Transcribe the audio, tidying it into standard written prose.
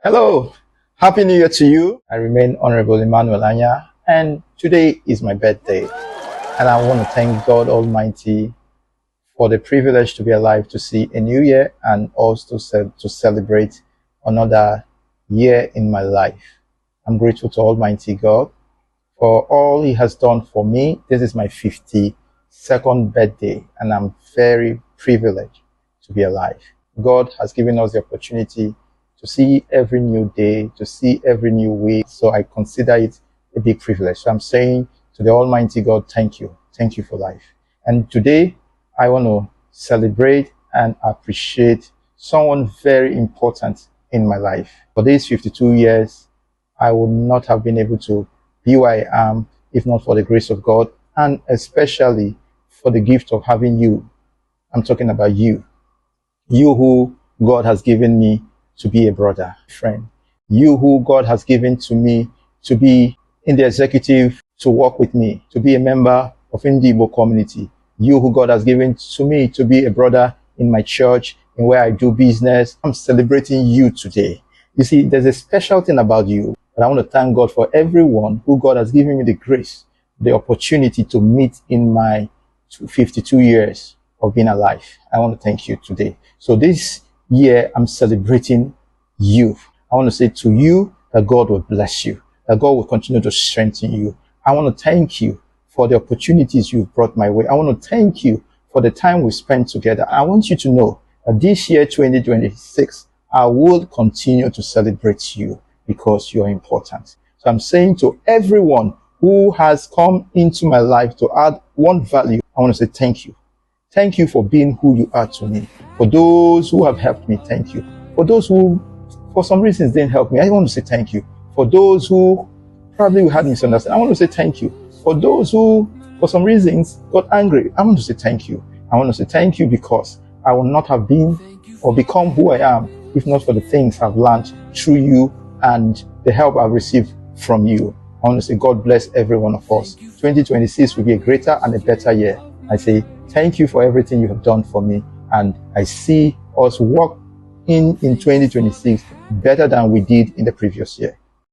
Hello, Happy New Year to you. I remain Honorable Emmanuel Anya, and today is my birthday. And I want to thank God Almighty for the privilege to be alive to see a new year and also to celebrate another year in my life. I'm grateful to Almighty God for all He has done for me. This is my 52nd birthday, and I'm very privileged to be alive. God has given us the opportunity to see every new day, to see every new week. So I consider it a big privilege. So I'm saying to the Almighty God, thank you. Thank you for life. And today, I want to celebrate and appreciate someone very important in my life. For these 52 years, I would not have been able to be where I am if not for the grace of God, and especially for the gift of having you. I'm talking about you. You who God has given me to be a brother, friend. You who God has given to me to be in the executive, to work with me, to be a member of Indibo community. You who God has given to me to be a brother in my church, in where I do business. I'm celebrating you today. You see, there's a special thing about you. And I want to thank God for everyone who God has given me the grace, the opportunity to meet in my 52 years of being alive. I want to thank you today. So this year, I'm celebrating you. I want to say to you that God will bless you, that God will continue to strengthen you. I want to thank you for the opportunities you've brought my way. I want to thank you for the time we spent together. I want you to know that this year, 2026, I will continue to celebrate you because you're important. So I'm saying to everyone who has come into my life to add one value, I want to say thank you. Thank you for being who you are to me. For those who have helped me, thank you. For those who, for some reasons, didn't help me, I want to say thank you. For those who probably had misunderstanding, I want to say thank you. For those who, for some reasons, got angry, I want to say thank you. I want to say thank you because I would not have been or become who I am if not for the things I've learned through you and the help I've received from you. I want to say God bless every one of us. 2026 will be a greater and a better year. I say thank you for everything you have done for me, and I see us walk in 2026 better than we did in the previous year.